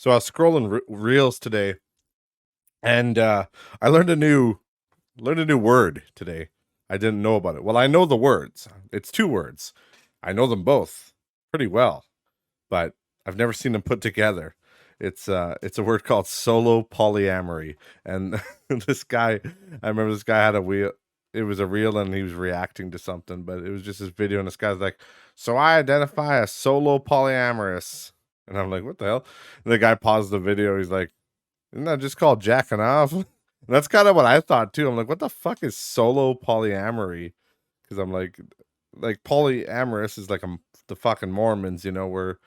So I was scrolling reels today, and I learned a new word today. I didn't know about it. Well, I know the words. It's two words. I know them both pretty well, but I've never seen them put together. It's a word called solo polyamory, and this guy, I remember this guy had a wheel. It was a reel, and he was reacting to something, but it was just this video, and this guy's like, "So I identify as solo polyamorous," and I'm like, "What the hell?" And the guy paused the video. He's like, "Isn't that just called jacking off?" And that's kind of what I thought too. I'm like, "What the fuck is solo polyamory?" Because I'm like polyamorous is like the fucking Mormons, where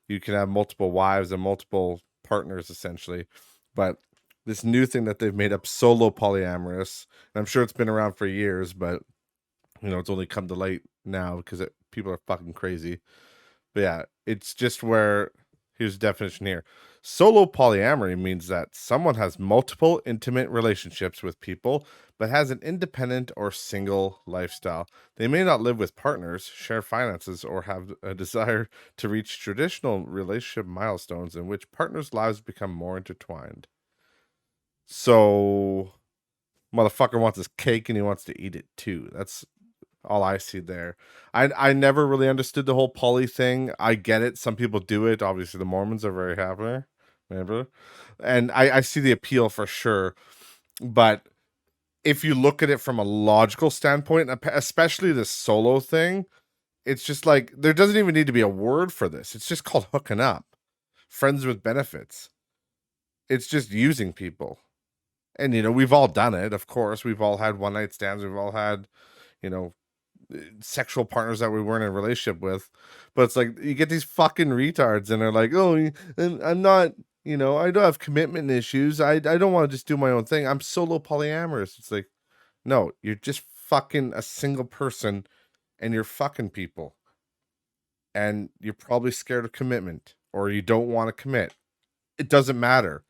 you can have multiple wives and multiple partners essentially. But this new thing that they've made up, solo polyamorous, and I'm sure it's been around for years, but it's only come to light now because people are fucking crazy. But yeah, it's just where here's the definition here. Solo polyamory means that someone has multiple intimate relationships with people, but has an independent or single lifestyle. They may not live with partners, share finances, or have a desire to reach traditional relationship milestones in which partners' lives become more intertwined. So, motherfucker wants his cake and he wants to eat it too. That's all I see there. I never really understood the whole poly thing. I get it. Some people do it. Obviously, the Mormons are very happy. Remember? And I see the appeal for sure. But if you look at it from a logical standpoint, especially the solo thing, it's just like there doesn't even need to be a word for this. It's just called hooking up. Friends with benefits. It's just using people. And we've all done it, of course. We've all had one night stands. We've all had, you know, sexual partners that we weren't in a relationship with. But it's like you get these fucking retards and they're like, "Oh, I'm not, I don't have commitment issues. I don't want to just do my own thing. I'm solo polyamorous." It's like, no, you're just fucking a single person and you're fucking people. And you're probably scared of commitment or you don't want to commit. It doesn't matter.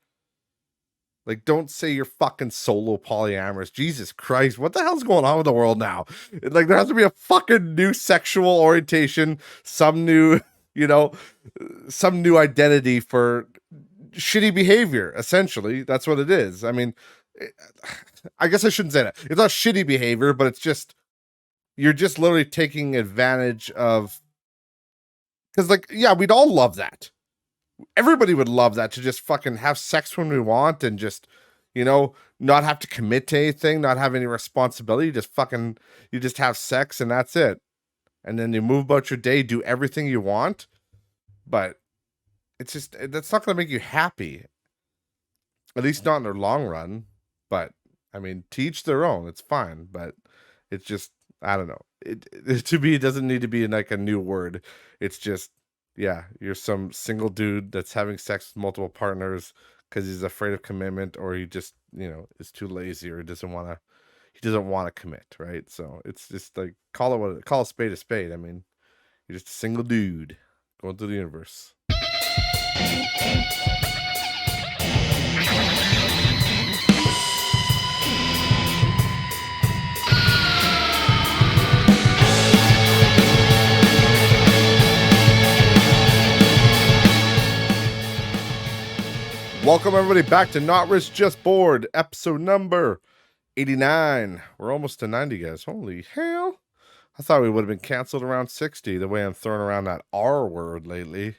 Like, don't say you're fucking solo polyamorous. Jesus Christ, what the hell's going on with the world now? Like, there has to be a fucking new sexual orientation, some new, you know, some new identity for shitty behavior. Essentially, that's what it is. I mean, I guess I shouldn't say that. It's not shitty behavior, but it's just you're just literally taking advantage of. Because, like, yeah, we'd all love that. Everybody would love that, to just fucking have sex when we want and just, not have to commit to anything, not have any responsibility. You just have sex and that's it. And then you move about your day, do everything you want. But that's not going to make you happy. At least not in the long run. But I mean, to each their own. It's fine. But it's just, I don't know. To me, it doesn't need to be like a new word. It's just, yeah, you're some single dude that's having sex with multiple partners because he's afraid of commitment, or he just, is too lazy, or he doesn't want to commit, right? So it's just like call a spade a spade. I mean, you're just a single dude going through the universe. Welcome everybody back to Not Rich Just Bored, episode number 89. We're almost to 90, guys. Holy hell. I thought we would have been canceled around 60, the way I'm throwing around that R word lately.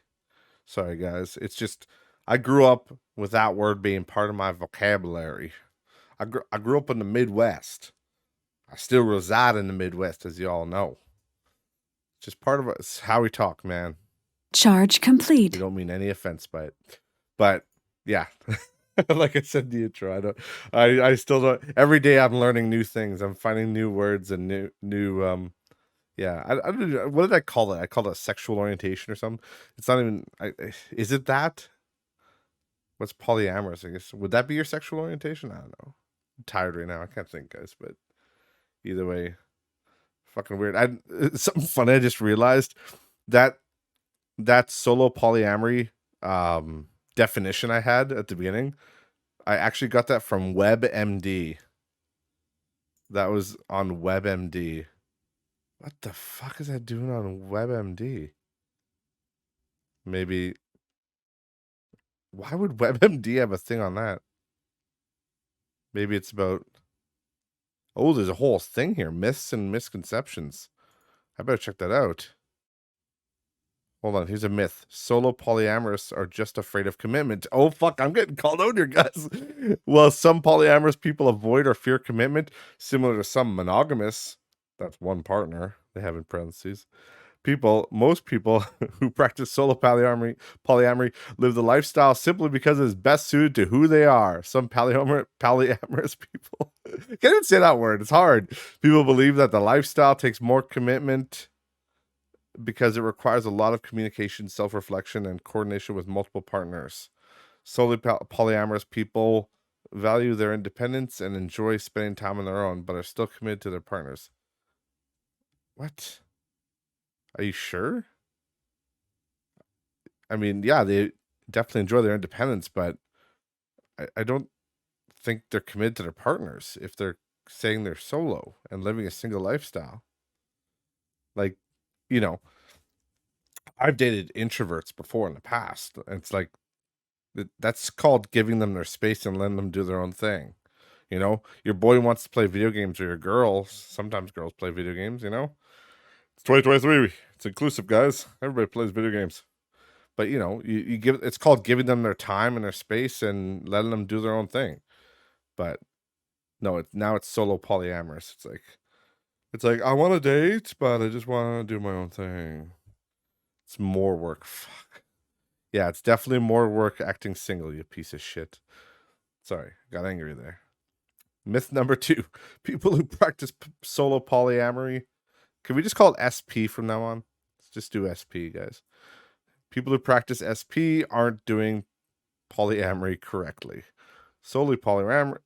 Sorry, guys. It's just, I grew up with that word being part of my vocabulary. I grew up in the Midwest. I still reside in the Midwest, as you all know. It's just part of it. It's how we talk, man. Charge complete. We don't mean any offense by it. But, yeah. Like I said in the intro, I still don't. Every day I'm learning new things. I'm finding new words and new yeah. I don't know, what did I call it? I called it sexual orientation or something. It's not even. Is it that? What's polyamorous? I guess would that be your sexual orientation? I don't know. I'm tired right now. I can't think, guys. But either way, fucking weird. Something funny. I just realized that solo polyamory definition I had at the beginning. I actually got that from WebMD. That was on WebMD. What the fuck is that doing on WebMD? Maybe Why would WebMD have a thing on that? Maybe it's about. Oh, there's a whole thing here. Myths and misconceptions. I better check that out. Hold on, here's a myth. Solo polyamorous are just afraid of commitment. Oh, fuck, I'm getting called out here, guys. Well, some polyamorous people avoid or fear commitment, similar to some monogamous. That's one partner, they have in parentheses. Most people who practice solo polyamory live the lifestyle simply because it is best suited to who they are. Some polyamorous people can't even say that word. It's hard. People believe that the lifestyle takes more commitment because it requires a lot of communication, self-reflection, and coordination with multiple partners. Solely polyamorous people value their independence and enjoy spending time on their own, but are still committed to their partners. What? Are you sure? I mean, yeah, they definitely enjoy their independence, but I don't think they're committed to their partners if they're saying they're solo and living a single lifestyle. Like, you know, I've dated introverts before in the past. And it's like that's called giving them their space and letting them do their own thing. You know, your boy wants to play video games, or your girl. Sometimes girls play video games. You know, it's 2023. It's inclusive, guys. Everybody plays video games. But you know, you give it's called giving them their time and their space and letting them do their own thing. But no, now it's solo polyamorous. It's like I want to date, but I just want to do my own thing. It's more work. Fuck. Yeah, it's definitely more work acting single, you piece of shit. Sorry, got angry there. Myth number 2. People who practice solo polyamory. Can we just call it SP from now on? Let's just do SP, guys. People who practice SP aren't doing polyamory correctly. Solely polyamory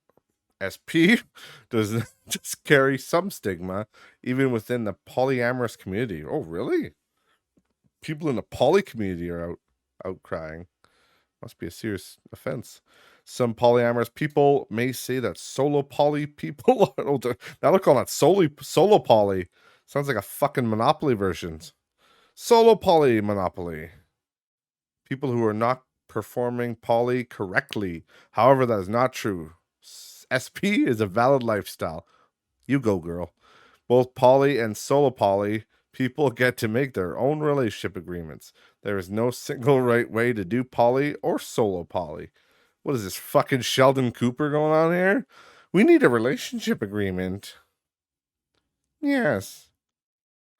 SP does just carry some stigma, even within the polyamorous community. Oh, really? People in the poly community are outcrying. Must be a serious offense. Some polyamorous people may say that solo poly people. Now they're calling that solo poly. Sounds like a fucking Monopoly version. Solo poly Monopoly. People who are not performing poly correctly. However, that is not true. SP is a valid lifestyle. You go, girl. Both poly and solo poly people get to make their own relationship agreements. There is no single right way to do poly or solo poly. What is this, fucking Sheldon Cooper going on here? We need a relationship agreement. Yes.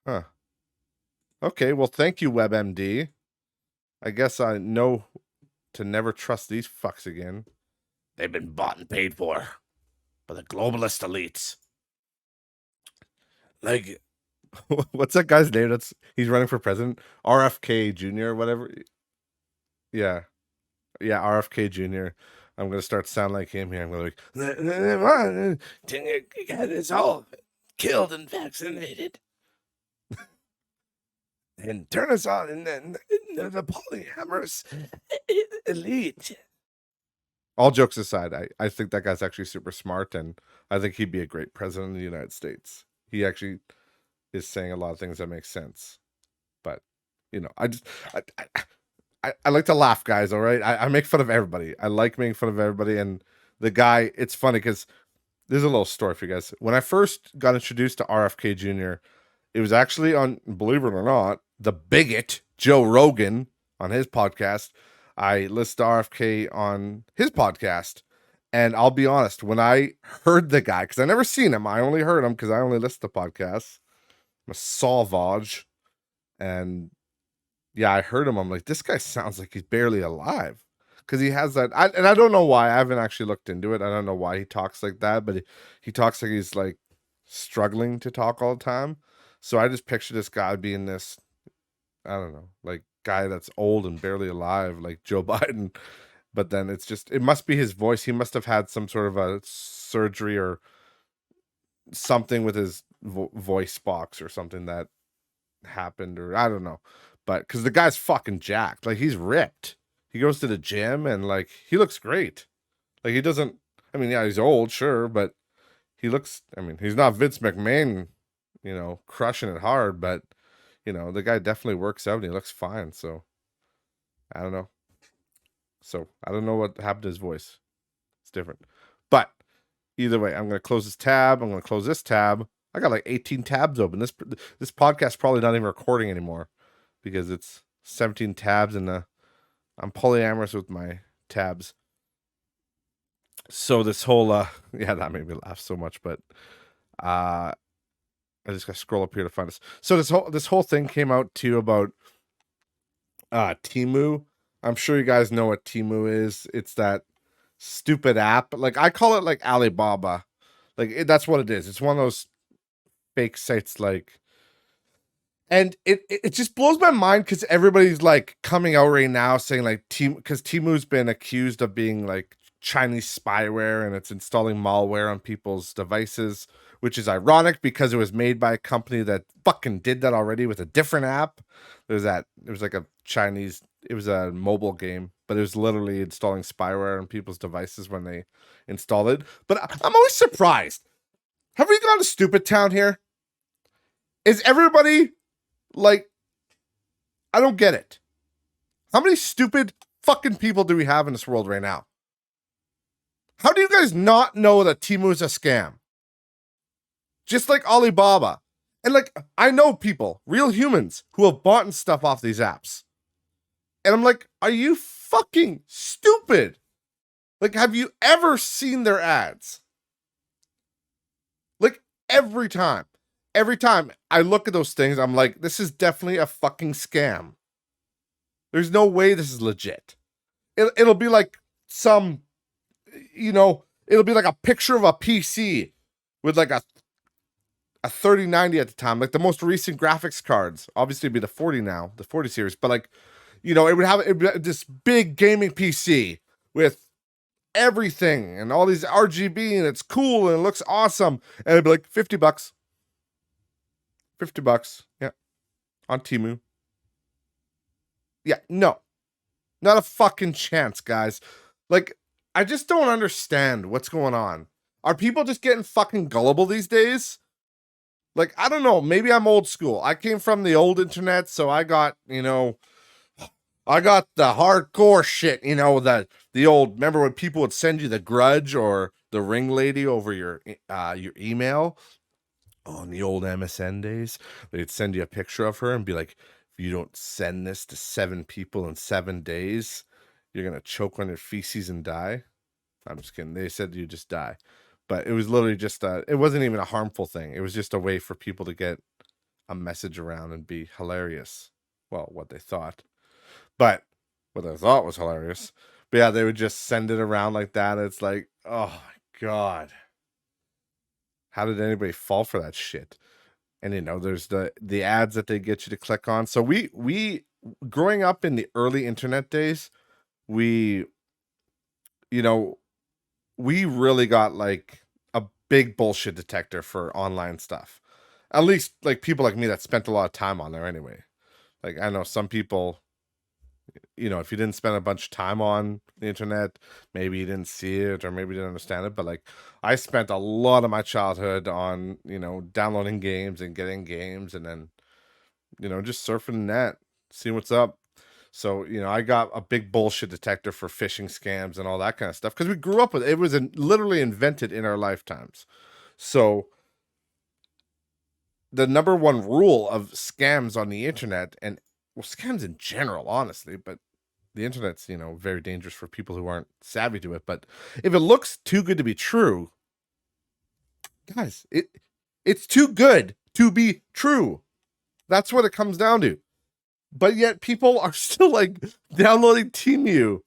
Huh. Okay, well, thank you, WebMD. I guess I know to never trust these fucks again. They've been bought and paid for by the globalist elites. Like, what's that guy's name? He's running for president. RFK Jr. or whatever. Yeah, RFK Jr. I'm gonna start sounding like him here. I'm gonna get us all killed and vaccinated, and turn us on into the polyamorous elite. All jokes aside, I think that guy's actually super smart, and I think he'd be a great president of the United States. He actually is saying a lot of things that make sense. But you know, I like to laugh, guys. All right, I make fun of everybody. I like making fun of everybody, and the guy. It's funny because there's a little story for you guys. When I first got introduced to RFK Jr., it was actually on, believe it or not, the bigot Joe Rogan on his podcast. I listened to RFK on his podcast, and I'll be honest, when I heard the guy, because I never seen him, I only heard him because I only listen to podcasts. I'm a sauvage, and yeah, I heard him. I'm like, this guy sounds like he's barely alive because he has that. And I don't know why. I haven't actually looked into it. I don't know why he talks like that, but he talks like he's like struggling to talk all the time. So I just picture this guy being this, I don't know, like guy that's old and barely alive, like Joe Biden. But then it must be his voice. He must have had some sort of a surgery or something with his voice box or something that happened, or I don't know. But because the guy's fucking jacked, like he's ripped. He goes to the gym and like he looks great. Like he doesn't. I mean, yeah, he's old, sure, but he looks. I mean, he's not Vince McMahon, you know, crushing it hard, but you know, the guy definitely works out and he looks fine. So I don't know. So I don't know what happened to his voice. It's different. But either way, I'm going to close this tab. I'm going to close this tab. I got like 18 tabs open. This podcast probably not even recording anymore because it's 17 tabs and I'm polyamorous with my tabs. So this whole yeah, that made me laugh so much, but I just gotta scroll up here to find this. So this whole thing came out too about Temu. I'm sure you guys know what Temu is. It's that stupid app. Like I call it like Alibaba. Like that's what it is. It's one of those fake sites like, and it just blows my mind because everybody's like coming out right now saying like because Temu's been accused of being like Chinese spyware and it's installing malware on people's devices, which is ironic because it was made by a company that fucking did that already with a different app. It was like a Chinese, it was a mobile game, but it was literally installing spyware on people's devices when they installed it. But I'm always surprised. Have we gone to stupid town here? Is everybody like, I don't get it. How many stupid fucking people do we have in this world right now? How do you guys not know that Temu is a scam? Just like Alibaba. And like, I know people, real humans, who have bought stuff off these apps. And I'm like, are you fucking stupid? Like, have you ever seen their ads? Like, every time I look at those things, I'm like, this is definitely a fucking scam. There's no way this is legit. It'll be like some, it'll be like a picture of a PC with like a 3090 at the time, like the most recent graphics cards. Obviously, it'd be the 40 now, the 40 series, but like, it would be this big gaming PC with everything and all these RGB and it's cool and it looks awesome. And it'd be like $50. $50. Yeah. On Temu. Yeah. No. Not a fucking chance, guys. Like, I just don't understand what's going on. Are people just getting fucking gullible these days? Like, I don't know. Maybe I'm old school. I came from the old internet, so I got, I got the hardcore shit, the old, remember when people would send you the Grudge or the Ring Lady over your email? On the old MSN days, they'd send you a picture of her and be like, if you don't send this to 7 people in 7 days, you're going to choke on your feces and die. I'm just kidding. They said you just die. But it was literally just it wasn't even a harmful thing. It was just a way for people to get a message around and be hilarious. Well, what they thought. But what they thought was hilarious. But yeah, they would just send it around like that. It's like, oh my God. How did anybody fall for that shit? And there's the ads that they get you to click on. So we growing up in the early internet days, we really got like a big bullshit detector for online stuff. At least like people like me that spent a lot of time on there anyway. Like I know some people, if you didn't spend a bunch of time on the internet, maybe you didn't see it or maybe you didn't understand it. But like I spent a lot of my childhood on, downloading games and getting games and then, just surfing the net, seeing what's up. So, I got a big bullshit detector for phishing scams and all that kind of stuff because we grew up with it. It was literally invented in our lifetimes. So the number one rule of scams on the internet and scams in general, honestly, but the internet's, very dangerous for people who aren't savvy to it. But if it looks too good to be true, guys, it's too good to be true. That's what it comes down to. But yet people are still like downloading Temu.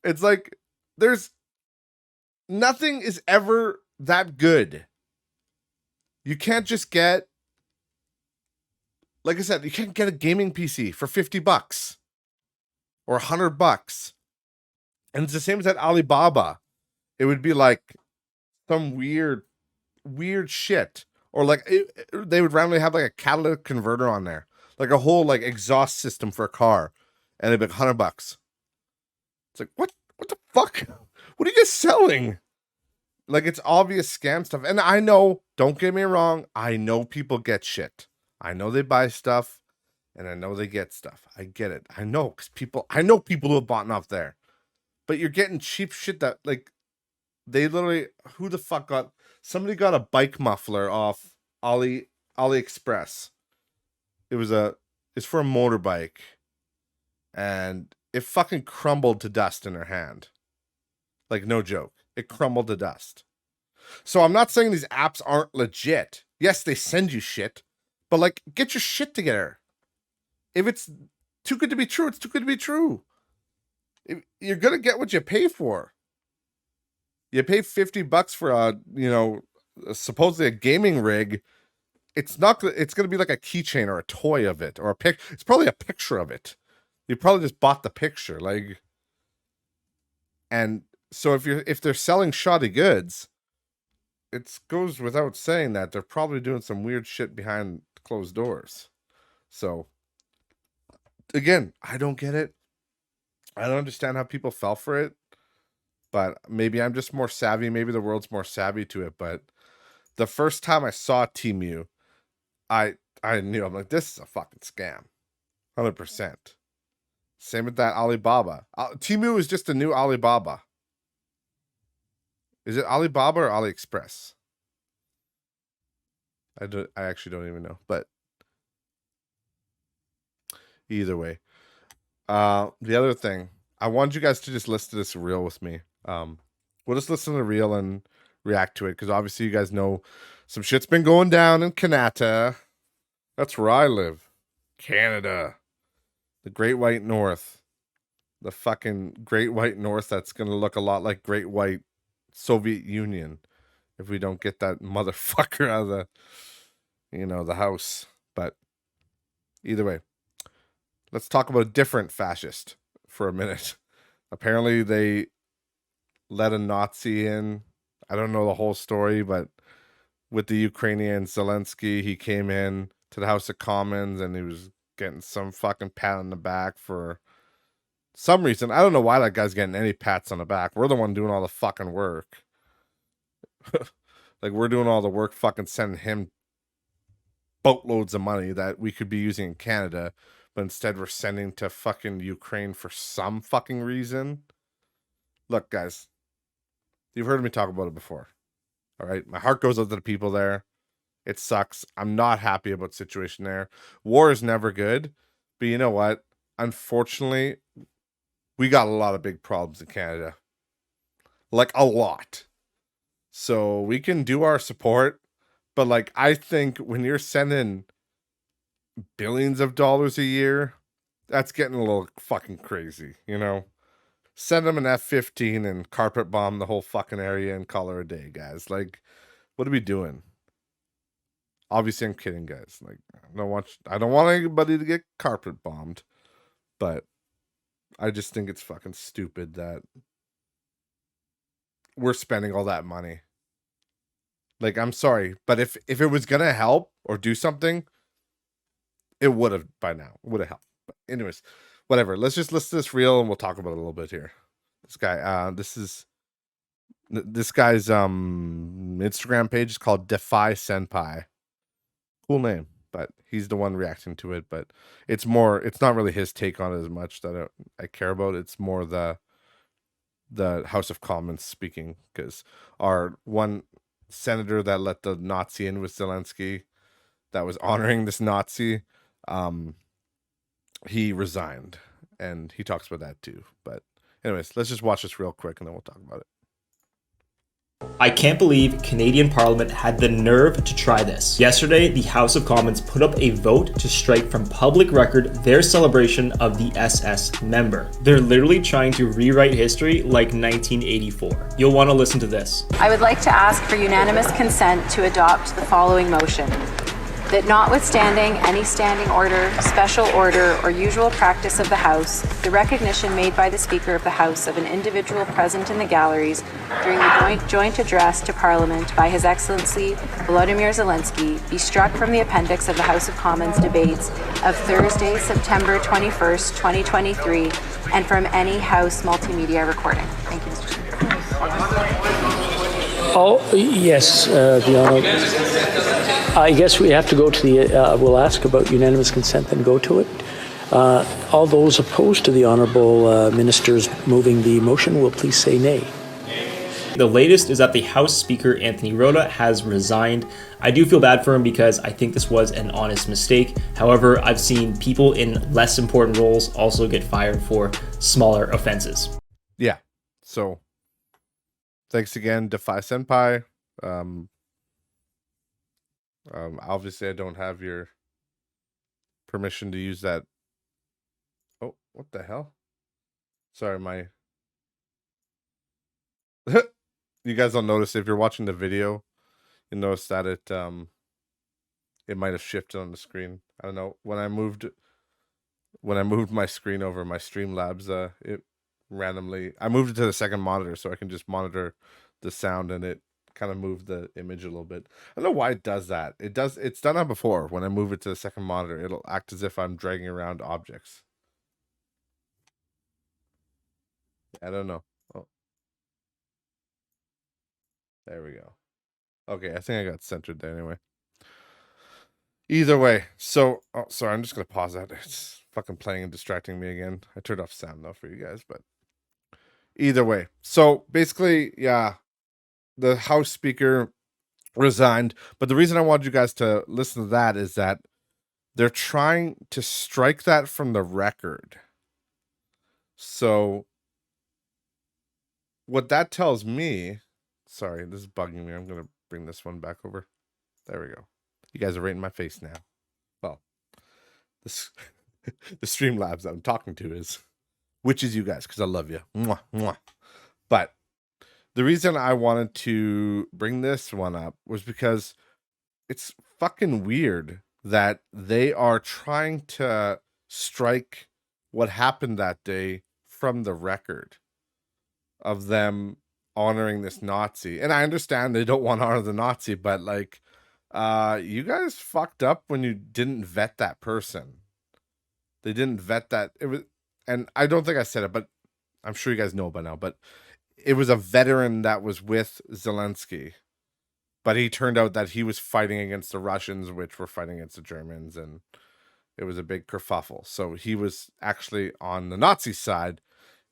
It's like there's nothing is ever that good. You can't just get, like I said, you can't get a gaming PC for $50 or $100. And it's the same as that Alibaba. It would be like some weird shit. Or like they would randomly have like a catalytic converter on there. Like a whole like exhaust system for a car. And it'd be like $100. It's like, what the fuck? What are you guys selling? Like it's obvious scam stuff. And I know, don't get me wrong, I know people get shit. I know they buy stuff and I know they get stuff. I get it. I know because I know people who have bought off there. but you're getting cheap shit that like they literally somebody got a bike muffler off AliExpress. It's for a motorbike, and it fucking crumbled to dust in her hand. Like, no joke. It crumbled to dust. So I'm not saying these apps aren't legit. Yes, they send you shit, but like, get your shit together. If it's too good to be true, it's too good to be true. You're gonna get what you pay for. You pay $50 for supposedly a gaming rig. It's gonna be like a keychain or a toy of it, or it's probably a picture of it. You probably just bought the picture, like. And so if they're selling shoddy goods, it goes without saying that they're probably doing some weird shit behind closed doors. So again, I don't get it. I don't understand how people fell for it, but maybe I'm just more savvy. Maybe the world's more savvy to it. But the first time I saw Temu, I knew, I'm like, this is a fucking scam. 100%. Same with that Alibaba. Temu is just a new Alibaba. Is it Alibaba or AliExpress? I actually don't even know, but either way. The other thing, I want you guys to just listen to this reel with me. We'll just listen to the reel and react to it, because obviously you guys know some shit's been going down in Canada. That's where I live. Canada. The Great White North. The fucking Great White North that's going to look a lot like Great White Soviet Union if we don't get that motherfucker out of the house. But either way, let's talk about a different fascist for a minute. Apparently they let a Nazi in. I don't know the whole story, but with the Ukrainian Zelensky, he came in to the House of Commons and he was getting some fucking pat on the back for some reason. I don't know why that guy's getting any pats on the back. We're the one doing all the fucking work. Like, we're doing all the work, fucking sending him boatloads of money that we could be using in Canada, but instead we're sending to fucking Ukraine for some fucking reason. Look, guys, you've heard me talk about it before. All right, my heart goes out to the people there. It sucks. I'm not happy about the situation there. War is never good, but you know what? Unfortunately, we got a lot of big problems in Canada. Like, a lot. So we can do our support, but like, I think when you're sending billions of dollars a year, that's getting a little fucking crazy, Send them an F-15 and carpet bomb the whole fucking area and call her a day, guys. Like, what are we doing? Obviously, I'm kidding, guys. Like, I don't want anybody to get carpet bombed, but I just think it's fucking stupid that we're spending all that money. Like, I'm sorry, but if it was gonna help or do something, it would have by now. It would have helped. But anyways, whatever. Let's just listen to this reel and we'll talk about it a little bit here. This guy, this guy's Instagram page is called Defy Senpai. Cool name, but he's the one reacting to it. But it's not really his take on it as much that I care about. It's more the House of Commons speaking, because our one senator that let the Nazi in with Zelensky, that was honoring this Nazi, he resigned, and he talks about that too. But anyways, let's just watch this real quick and then we'll talk about it. I can't believe Canadian Parliament had the nerve to try this. Yesterday, the House of Commons put up a vote to strike from public record their celebration of the SS member. They're literally trying to rewrite history like 1984. You'll want to listen to this. I would like to ask for unanimous consent to adopt the following motion. That notwithstanding any standing order, special order, or usual practice of the House, the recognition made by the Speaker of the House of an individual present in the galleries during the joint address to Parliament by His Excellency Volodymyr Zelensky be struck from the appendix of the House of Commons debates of Thursday, September 21st, 2023, and from any House multimedia recording. Thank you, Mr. Speaker. Oh, yes, the Honourable. I guess we have to go to the, we'll ask about unanimous consent and go to it. All those opposed to the Honourable Ministers moving the motion will please say nay. The latest is that the House Speaker, Anthony Rota, has resigned. I do feel bad for him because I think this was an honest mistake. However, I've seen people in less important roles also get fired for smaller offenses. Yeah. So, thanks again, Defy Senpai. Obviously, I don't have your permission to use that. Oh, what the hell? Sorry, my... You guys don't notice if you're watching the video, you notice that it might have shifted on the screen. I don't know. When I moved my screen over my Streamlabs, it randomly, I moved it to the second monitor so I can just monitor the sound, and it kind of moved the image a little bit. I don't know why it does that. It's done that before. When I move it to the second monitor, it'll act as if I'm dragging around objects. I don't know. Oh. There we go. Okay, I think I got centered there anyway. Either way, so, oh, sorry, I'm just going to pause that. It's fucking playing and distracting me again. I turned off sound though for you guys, but either way. So basically, yeah, the House Speaker resigned. But the reason I wanted you guys to listen to that is that they're trying to strike that from the record. So what that tells me, sorry, this is bugging me. I'm going to bring this one back over. There we go. You guys are right in my face now. Well, this the Streamlabs that I'm talking to is, which is you guys, because I love you. Mwah, mwah. But the reason I wanted to bring this one up was because it's fucking weird that they are trying to strike what happened that day from the record of them honoring this Nazi. And I understand they don't want to honor the Nazi, but like, you guys fucked up when you didn't vet that person. They didn't vet that. It was, and I don't think I said it, but I'm sure you guys know by now, but it was a veteran that was with Zelensky, but he turned out that he was fighting against the Russians, which were fighting against the Germans, and it was a big kerfuffle. So he was actually on the Nazi side,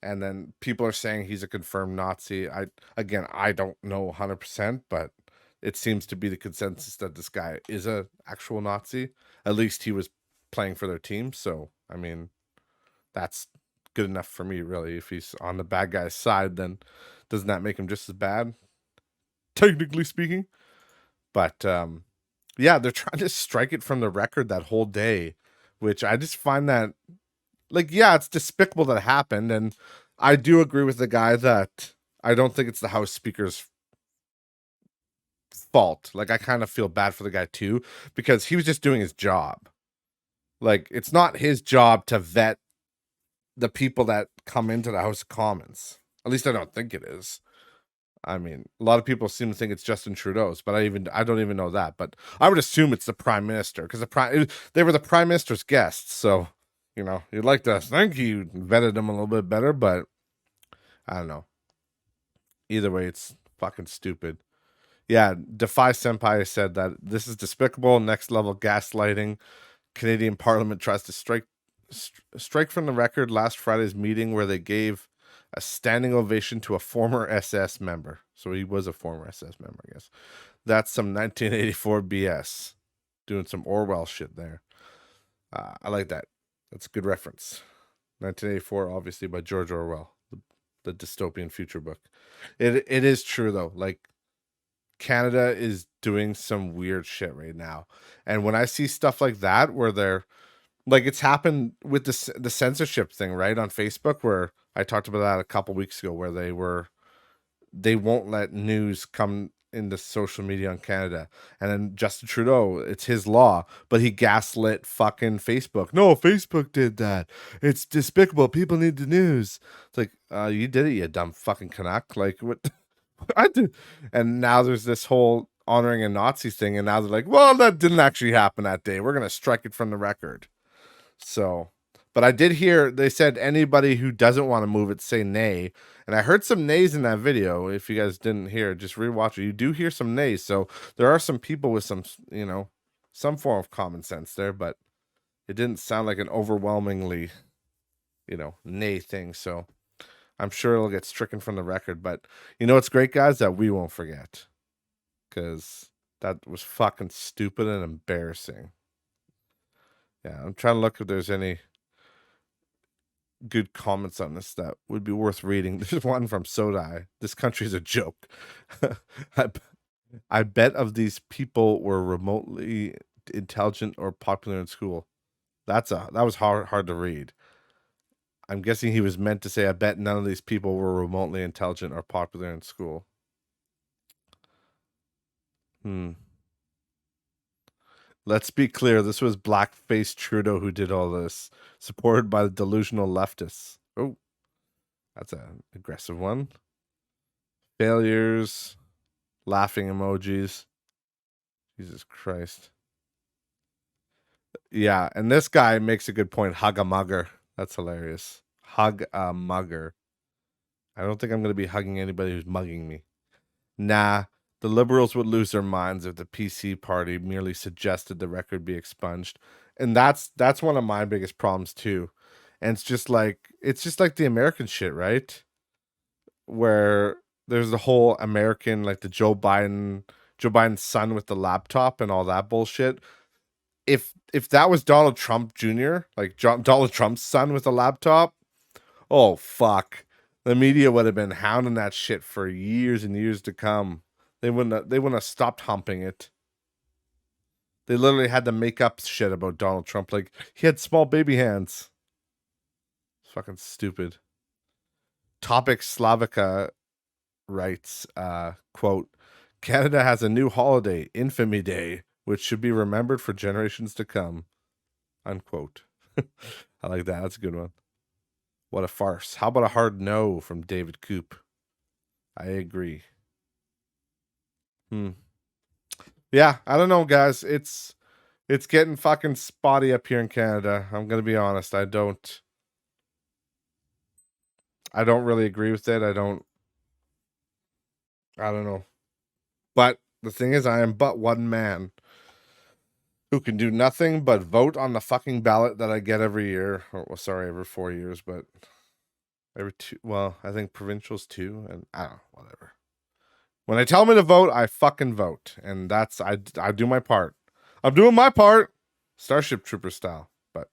and then people are saying he's a confirmed Nazi. I don't know 100%, but it seems to be the consensus that this guy is a actual Nazi. At least he was playing for their team. So, I mean, that's good enough for me, really. If he's on the bad guy's side, then doesn't that make him just as bad? Technically speaking. But, yeah, they're trying to strike it from the record that whole day, which I just find that, like, yeah, it's despicable that it happened. And I do agree with the guy that I don't think it's the House Speaker's fault. Like, I kind of feel bad for the guy too, because he was just doing his job. Like, it's not his job to vet the people that come into the House of Commons. At least I don't think it is. I mean, a lot of people seem to think it's Justin Trudeau's, but I don't even know that. But I would assume it's the Prime Minister, because they were the Prime Minister's guests. So, you know, you'd like to think you vetted them a little bit better, but I don't know. Either way, it's fucking stupid. Yeah, Defy Senpai said that this is despicable, next level gaslighting. Canadian Parliament tries to strike from the record last Friday's meeting where they gave a standing ovation to a former SS member. So he was a former SS member, I guess. That's some 1984 BS. Doing some Orwell shit there. I like that. That's a good reference. 1984, obviously, by George Orwell, the dystopian future book. It is true, though. Like, Canada is doing some weird shit right now. And when I see stuff like that, where they're, like, it's happened with the censorship thing, right, on Facebook, where I talked about that a couple weeks ago, where they won't let news come into social media on Canada. And then Justin Trudeau, it's his law, but he gaslit fucking Facebook. No, Facebook did that. It's despicable. People need the news. It's like, you did it, you dumb fucking Canuck. Like, what? I did. And now there's this whole honoring a Nazi thing, and now they're like, well, that didn't actually happen that day. We're going to strike it from the record. So, but I did hear, they said anybody who doesn't want to move it, say nay. And I heard some nays in that video. If you guys didn't hear, just rewatch it. You do hear some nays. So there are some people with some, you know, some form of common sense there. But it didn't sound like an overwhelmingly, nay thing. So I'm sure it'll get stricken from the record. But you know what's great, guys? That we won't forget. Because that was fucking stupid and embarrassing. Yeah, I'm trying to look if there's any good comments on this that would be worth reading. There's one from Sodai. This country's a joke. I bet of these people were remotely intelligent or popular in school. That was hard to read. I'm guessing he was meant to say, I bet none of these people were remotely intelligent or popular in school. Let's be clear. This was blackface Trudeau who did all this, supported by the delusional leftists. Oh, that's an aggressive one. Failures, laughing emojis. Jesus Christ. Yeah, and this guy makes a good point. Hug a mugger. That's hilarious. Hug a mugger. I don't think I'm going to be hugging anybody who's mugging me. Nah, the Liberals would lose their minds if the PC party merely suggested the record be expunged. And that's one of my biggest problems too. And it's just like the American shit, right? Where there's the whole American, like the Joe Biden's son with the laptop and all that bullshit. If that was Donald Trump Jr., like Donald Trump's son with a laptop, oh fuck. The media would have been hounding that shit for years and years to come. They wouldn't have stopped humping it. They literally had to make up shit about Donald Trump. Like, he had small baby hands. It's fucking stupid. Topic Slavica writes, quote, Canada has a new holiday, Infamy Day, which should be remembered for generations to come. Unquote. I like that. That's a good one. What a farce. How about a hard no from David Coop? I agree. Yeah, I don't know, guys. It's getting fucking spotty up here in Canada. I'm gonna be honest. I don't really agree with it. I don't know. But the thing is, I am but one man who can do nothing but vote on the fucking ballot that I get every year. Well, sorry, every 4 years, but every 2. Well, I think provincials too, and I don't know, whatever. When they tell me to vote, I fucking vote, and that's I do my part. I'm doing my part, Starship Trooper style. But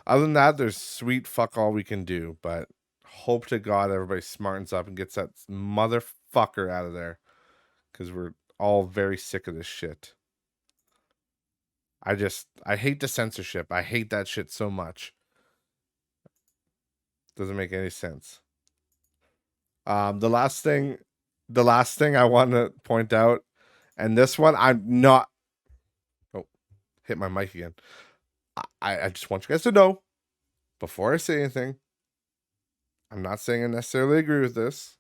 other than that, there's sweet fuck all we can do. But hope to God everybody smartens up and gets that motherfucker out of there, because we're all very sick of this shit. I hate the censorship. I hate that shit so much. Doesn't make any sense. The last thing I want to point out, and this one I'm not. Oh, hit my mic again. I just want you guys to know, before I say anything, I'm not saying I necessarily agree with this.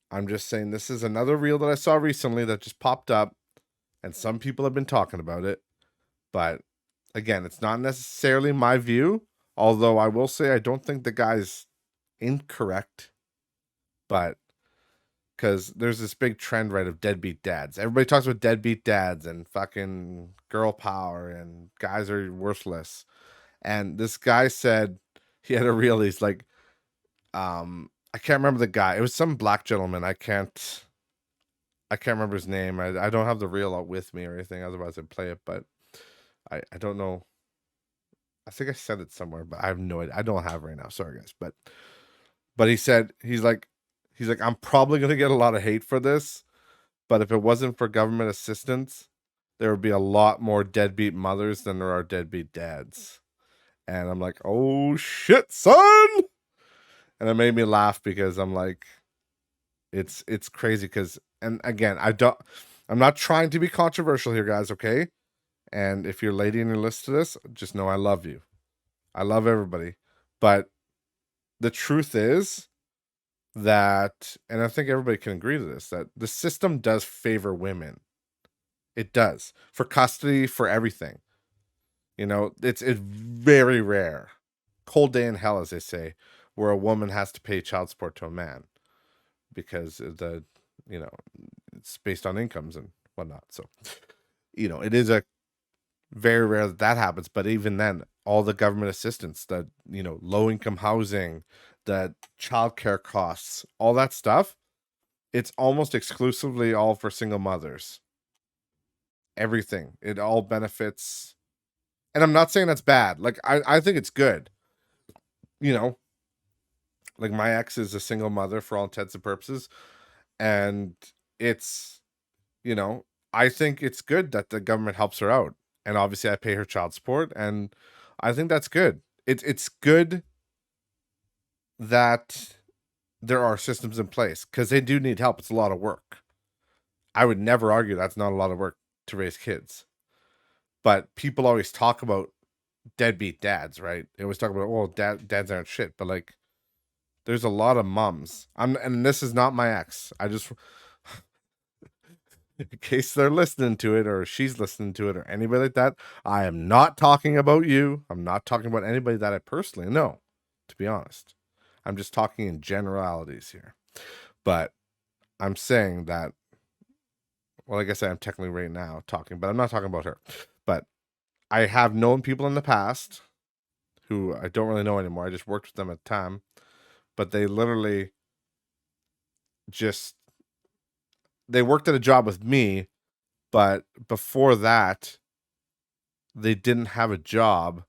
I'm just saying this is another reel that I saw recently that just popped up, and some people have been talking about it. But again, it's not necessarily my view, although I will say I don't think the guy's incorrect. But because there's this big trend, right, of deadbeat dads. Everybody talks about deadbeat dads and fucking girl power and guys are worthless. And this guy said, he had a reel, he's like, I can't remember the guy. It was some black gentleman. I can't remember his name. I don't have the reel out with me or anything, otherwise I'd play it, but I don't know. I think I said it somewhere, but I have no idea. I don't have it right now. Sorry, guys. But he said, he's like, I'm probably going to get a lot of hate for this, but if it wasn't for government assistance, there would be a lot more deadbeat mothers than there are deadbeat dads. And I'm like, oh shit, son. And it made me laugh because I'm like, it's crazy. Because, and again, I'm not trying to be controversial here, guys. Okay. And if you're a lady and you listen to this, just know I love you. I love everybody. But the truth is that, and I think everybody can agree to this, that the system does favor women. It does. For custody, for everything. You know, it's very rare. Cold day in hell, as they say, where a woman has to pay child support to a man. Because it's based on incomes and whatnot. So, it is a very rare that happens. But even then, all the government assistance, the low income housing, the childcare costs, all that stuff, it's almost exclusively all for single mothers. Everything, it all benefits. And I'm not saying that's bad. Like I think it's good. Like my ex is a single mother for all intents and purposes, and it's you know I think it's good that the government helps her out, and obviously I pay her child support, and I think that's good. It's good that there are systems in place, because they do need help. It's a lot of work. I would never argue that's not a lot of work to raise kids, but people always talk about deadbeat dads, right? They always talk about, oh, dads aren't shit, but like, there's a lot of moms. And this is not my ex. I just, in case they're listening to it, or she's listening to it, or anybody like that, I am not talking about you. I'm not talking about anybody that I personally know, to be honest. I'm just talking in generalities here. But I'm saying that, well, I guess I am technically right now talking, but I'm not talking about her. But I have known people in the past who I don't really know anymore. I just worked with them at the time, but they literally they worked at a job with me, but before that, they didn't have a job,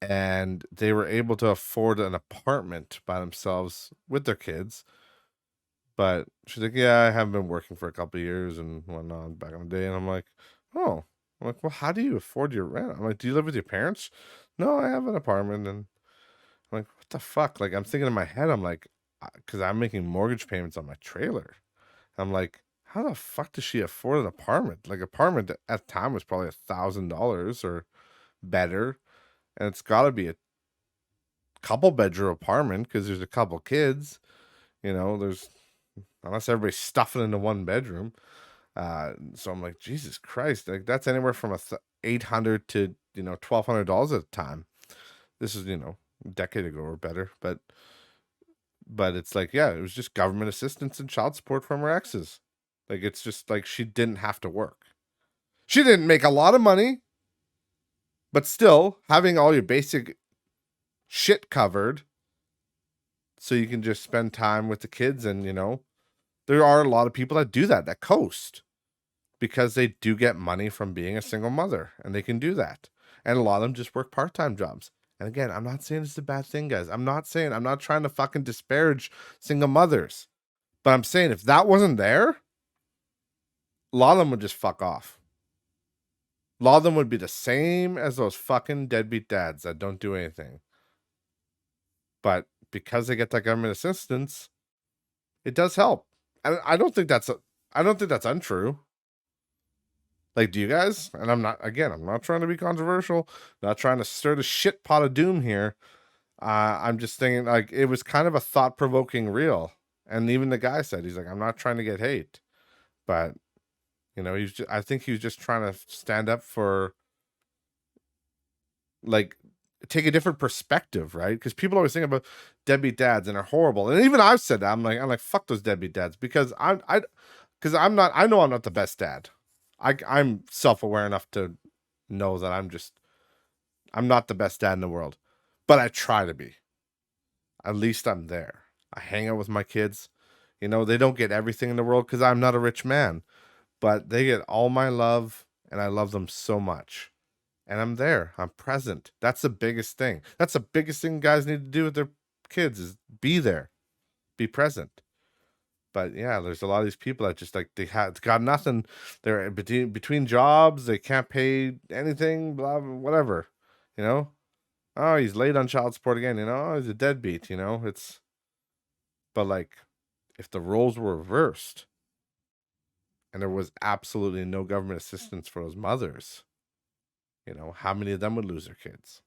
and they were able to afford an apartment by themselves with their kids. But she's like, yeah, I haven't been working for a couple of years and whatnot back in the day. And I'm like, oh, I'm like, well, how do you afford your rent? I'm like, do you live with your parents? No, I have an apartment. And I'm like, what the fuck? Like, I'm thinking in my head, I'm like, because I'm making mortgage payments on my trailer. I'm like, how the fuck does she afford an apartment? Like, apartment at the time was probably $1,000 or better. And it's got to be a couple bedroom apartment because there's a couple kids. There's, unless everybody's stuffing into one bedroom. So I'm like, Jesus Christ, like that's anywhere from $800 to $1,200 at a time. This is a decade ago or better, but it's like, yeah, it was just government assistance and child support from her exes. Like, it's just like she didn't have to work. She didn't make a lot of money, but still having all your basic shit covered, so you can just spend time with the kids. And there are a lot of people that do that coast, because they do get money from being a single mother, and they can do that. And a lot of them just work part-time jobs. And again, I'm not saying it's a bad thing, guys. I'm not trying to fucking disparage single mothers. But I'm saying if that wasn't there, a lot of them would just fuck off. A lot of them would be the same as those fucking deadbeat dads that don't do anything. But because they get that government assistance, it does help. And I don't think that's untrue. Like, do you guys? And I'm not trying to be controversial, not trying to stir the shit pot of doom here. I'm just thinking, like, it was kind of a thought-provoking reel. And even the guy said, he's like, I'm not trying to get hate. But, I think he was just trying to stand up for, like, take a different perspective, right? Because people always think about deadbeat dads and are horrible. And even I've said that. I'm like, fuck those deadbeat dads, because I know I'm not the best dad. I'm self-aware enough to know that I'm not the best dad in the world, but I try to be. At least I'm there. I hang out with my kids. They don't get everything in the world because I'm not a rich man, but they get all my love, and I love them so much. And I'm there. I'm present. That's the biggest thing. That's the biggest thing guys need to do with their kids, is be there, be present. But yeah, there's a lot of these people that just, like, they got nothing. They're between jobs. They can't pay anything, blah, blah, whatever. Oh, he's late on child support again. Oh, he's a deadbeat. But like, if the roles were reversed and there was absolutely no government assistance for those mothers, how many of them would lose their kids?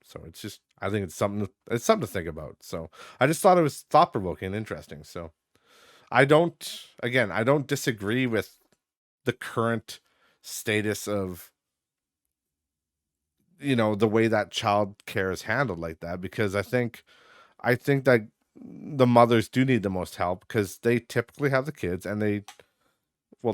So it's just, I think it's something to think about. So I just thought it was thought-provoking and interesting. So I don't disagree with the current status of, the way that child care is handled like that, because I think that the mothers do need the most help, because they typically have the kids, and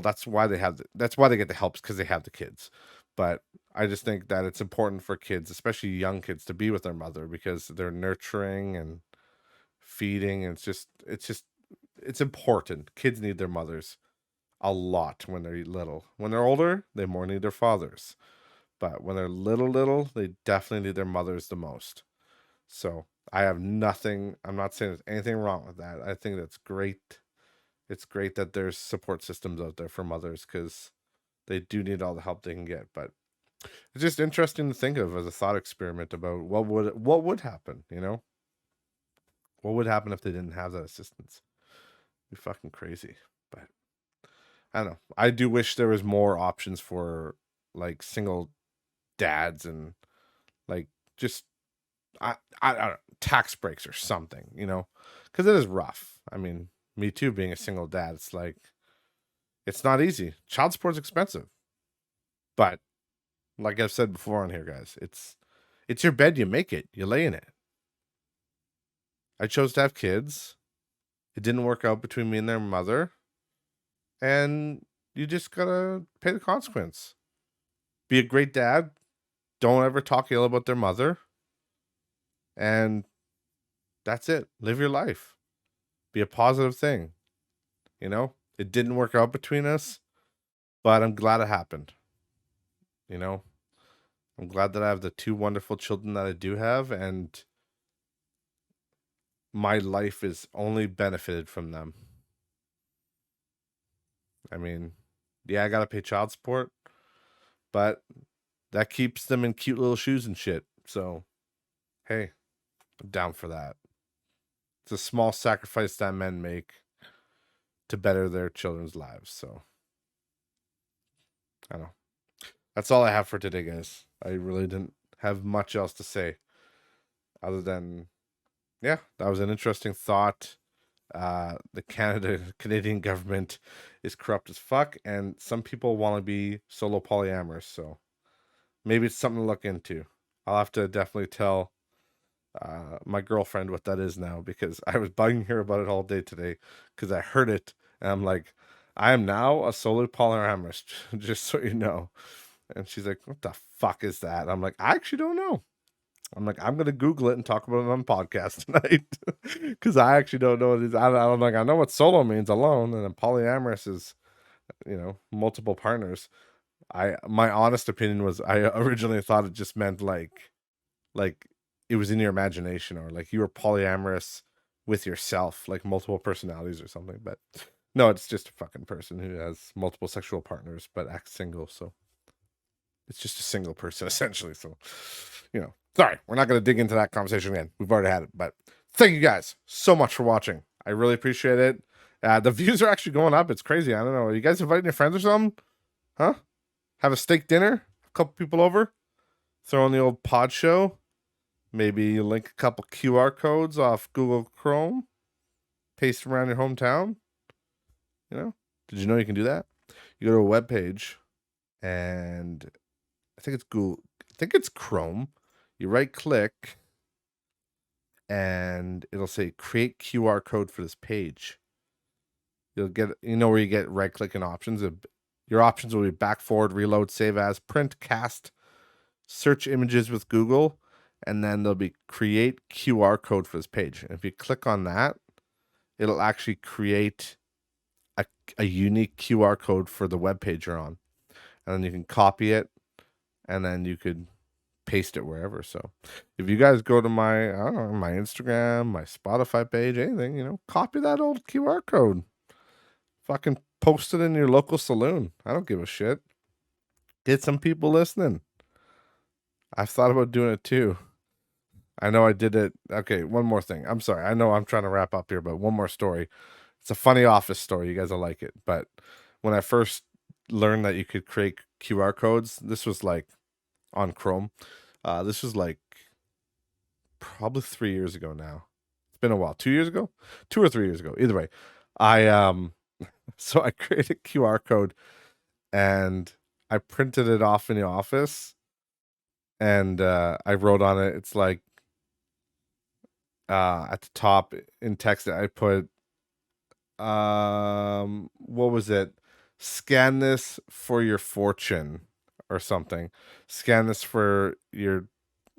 that's why they get the help, because they have the kids. But I just think that it's important for kids, especially young kids, to be with their mother because they're nurturing and feeding. And it's important. Kids need their mothers a lot when they're little. When they're older, they more need their fathers. But when they're little, they definitely need their mothers the most. So I have nothing. I'm not saying there's anything wrong with that. I think that's great. It's great that there's support systems out there for mothers because they do need all the help they can get. But it's just interesting to think of as a thought experiment about what would happen. What would happen if they didn't have that assistance? It'd be fucking crazy. But I don't know. I do wish there was more options for like single dads and like just I don't know, tax breaks or something, because it is rough. I mean, me too, being a single dad, it's like it's not easy. Child support's expensive, but like I've said before on here, guys, it's your bed, you make it, you lay in it. I chose to have kids. It didn't work out between me and their mother, and you just gotta pay the consequence. Be a great dad. Don't ever talk ill about their mother. And that's it. Live your life. Be a positive thing. It didn't work out between us, but I'm glad it happened. I'm glad that I have the two wonderful children that I do have, and my life is only benefited from them. I mean, yeah, I gotta pay child support, but that keeps them in cute little shoes and shit. So, hey, I'm down for that. It's a small sacrifice that men make to better their children's lives. So, I don't know. That's all I have for today, guys. I really didn't have much else to say other than, yeah, that was an interesting thought. The Canadian government is corrupt as fuck, and some people want to be solo polyamorous. So maybe it's something to look into. I'll have to definitely tell my girlfriend what that is now, because I was bugging her about it all day today because I heard it and I'm like, I am now a solo polyamorous, just so you know. And she's like, what the fuck is that? I'm like, I actually don't know. I'm like, I'm gonna Google it and talk about it on the podcast tonight because I actually don't know what it is. I know what solo means, alone, and then polyamorous is, multiple partners. My honest opinion was I originally thought it just meant like it was in your imagination, or like you were polyamorous with yourself, like multiple personalities or something. But no, it's just a fucking person who has multiple sexual partners but acts single. So it's just a single person essentially. So, sorry, we're not going to dig into that conversation again. We've already had it. But thank you guys so much for watching. I really appreciate it. The views are actually going up. It's crazy. I don't know. Are you guys inviting your friends or something? Huh? Have a steak dinner? A couple people over? Throw on the old pod show? Maybe link a couple QR codes off Google Chrome? Paste around your hometown? Did you know you can do that? You go to a webpage, and I think it's Google. I think it's Chrome. You right click and it'll say create QR code for this page. You'll get, where you get right clicking options. Your options will be back, forward, reload, save as, print, cast, search images with Google, and then there'll be create QR code for this page. And if you click on that, it'll actually create a unique QR code for the web page you're on. And then you can copy it, and then you could paste it wherever. So if you guys go to my, I don't know, my Instagram, my Spotify page, anything, copy that old QR code. Fucking post it in your local saloon. I don't give a shit. Get some people listening. I've thought about doing it too. I know I did it. Okay, one more thing. I'm sorry. I know I'm trying to wrap up here, but one more story. It's a funny office story. You guys will like it. But when I first learned that you could create QR codes, this was like on Chrome. This was like probably 3 years ago now. It's been a while. 2 years ago? 2 or 3 years ago. Either way. So I created a QR code and I printed it off in the office, and I wrote on it, it's like at the top in text I put what was it? Scan this for your fortune or something. Scan this for your,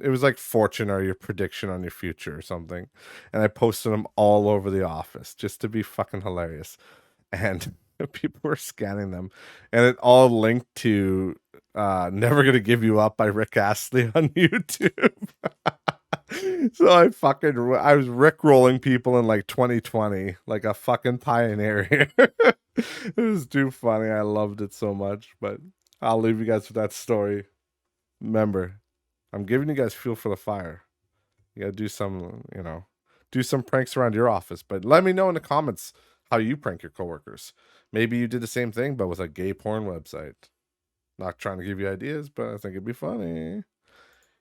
it was like fortune or your prediction on your future or something. And I posted them all over the office just to be fucking hilarious. And people were scanning them. And it all linked to Never Gonna Give You Up by Rick Astley on YouTube. So I was rickrolling people in like 2020, like a fucking pioneer here. It was too funny. I loved it so much, but I'll leave you guys with that story. Remember, I'm giving you guys fuel for the fire. You gotta do some, do some pranks around your office, but let me know in the comments how you prank your coworkers. Maybe you did the same thing, but with a gay porn website. Not trying to give you ideas, but I think it'd be funny.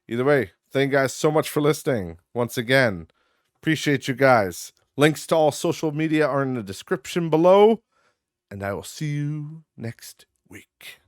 Either way, thank you guys so much for listening. Once again, appreciate you guys. Links to all social media are in the description below, and I will see you next week.